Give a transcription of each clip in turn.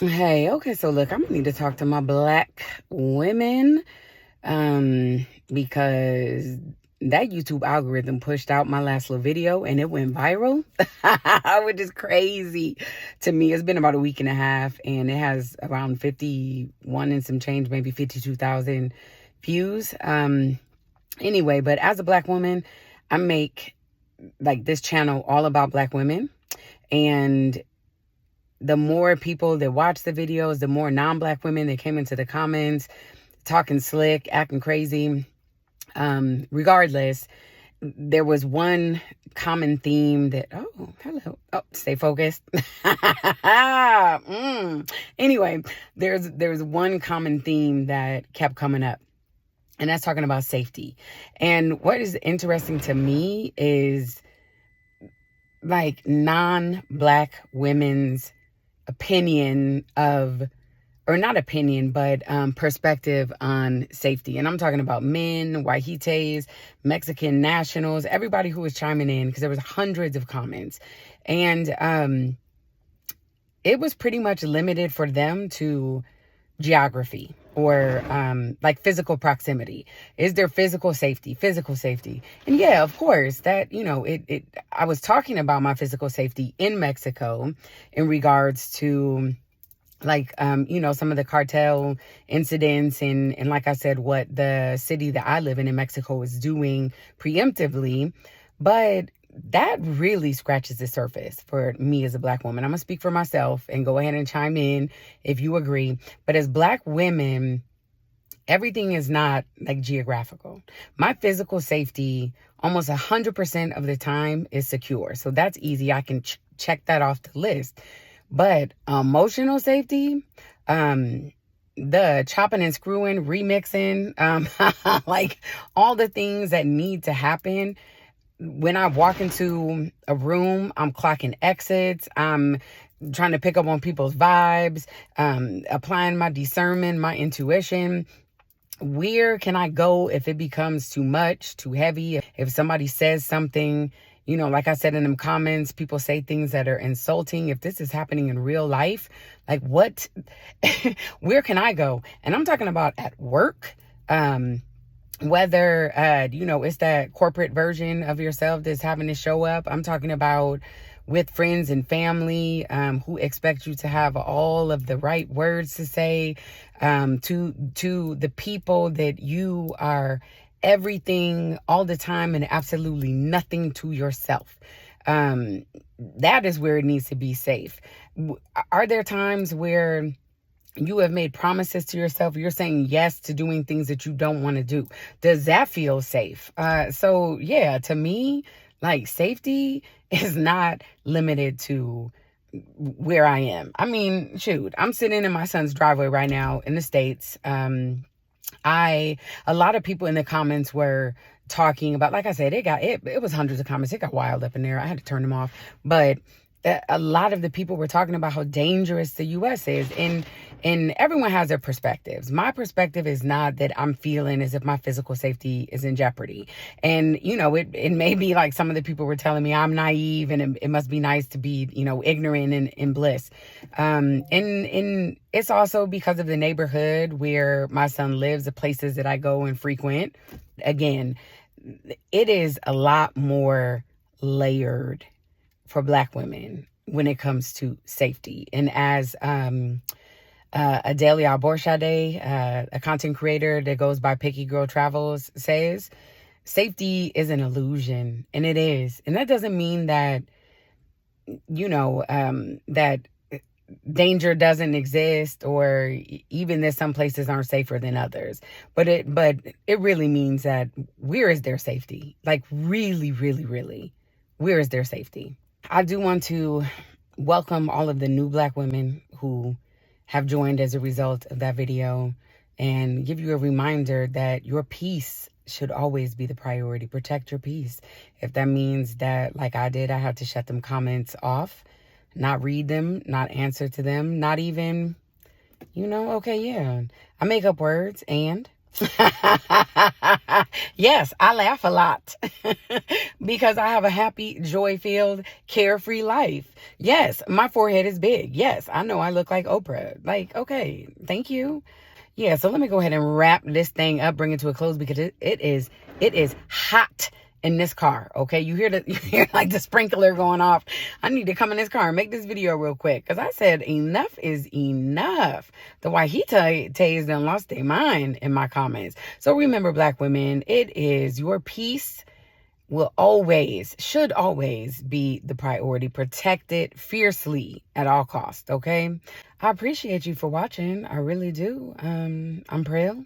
Hey, okay, so look, I'm gonna need to talk to my black women, because that YouTube algorithm pushed out my last little video and it went viral, which is crazy to me. It's been about a week and a half and it has around 51 and some change, maybe 52,000 views. Anyway, but as a black woman, I make like this channel all about black women, and the more people that watch the videos, the more non-black women that came into the comments talking slick, acting crazy. Regardless, there was one common theme that, oh, hello. Oh, stay focused. Anyway, there's one common theme that kept coming up, and that's talking about safety. And what is interesting to me is like non-black women's opinion of, or not opinion, but perspective on safety. And I'm talking about men, Wahites, Mexican nationals, everybody who was chiming in, because there was hundreds of comments. And it was pretty much limited for them to geography or like physical proximity. Is there physical safety? And yeah, of course, that, I was talking about my physical safety in Mexico in regards to like, some of the cartel incidents and like I said, what the city that I live in Mexico is doing preemptively. But that really scratches the surface for me as a black woman. I'm gonna speak for myself and go ahead and chime in if you agree. But as black women, everything is not like geographical. My physical safety, almost 100% of the time, is secure. So that's easy. I can check that off the list. But emotional safety, the chopping and screwing, remixing, like all the things that need to happen. When I walk into a room, I'm clocking exits. I'm trying to pick up on people's vibes, applying my discernment, my intuition. Where can I go if it becomes too much, too heavy? If somebody says something, like I said in them comments, people say things that are insulting. If this is happening in real life, like what, where can I go? And I'm talking about at work, whether, it's that corporate version of yourself that's having to show up. I'm talking about with friends and family, who expect you to have all of the right words to say, to the people that you are everything all the time and absolutely nothing to yourself. That is where it needs to be safe. Are there times where you have made promises to yourself, you're saying yes to doing things that you don't want to do? Does that feel safe? So yeah, to me, like safety is not limited to where I am. I mean, shoot, I'm sitting in my son's driveway right now in the States. A lot of people in the comments were talking about, like I said, it was hundreds of comments. It got wild up in there. I had to turn them off. But a lot of the people were talking about how dangerous the U.S. is. And everyone has their perspectives. My perspective is not that I'm feeling as if my physical safety is in jeopardy. And, it may be like some of the people were telling me I'm naive and it must be nice to be, ignorant and in bliss. And it's also because of the neighborhood where my son lives, the places that I go and frequent. Again, it is a lot more layered for black women when it comes to safety. And as Adelia Borshade, a content creator that goes by Picky Girl Travels, says, safety is an illusion, and it is. And that doesn't mean that, that danger doesn't exist, or even that some places aren't safer than others. But it really means that where is their safety? Like really, really, really, where is their safety? I do want to welcome all of the new black women who have joined as a result of that video, and give you a reminder that your peace should always be the priority. Protect your peace. If that means that, like I did, I had to shut them comments off, not read them, not answer to them, not even, okay, yeah, I make up words, and Yes, I laugh a lot because I have a happy, joy-filled, carefree life. Yes, my forehead is big. Yes, I know I look like Oprah. Like, okay, thank you. Yeah, so let me go ahead and wrap this thing up, bring it to a close because it is hot in this car. Okay, you hear like the sprinkler going off. I need to come in this car and make this video real quick because I said enough is enough. The Wahitas done lost their mind in my comments. So remember, Black women, it is your peace should always be the priority. Protect it fiercely at all costs, okay? I appreciate you for watching. I really do. I'm Prel.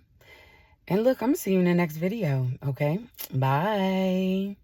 And look, I'm going to see you in the next video, okay? Bye.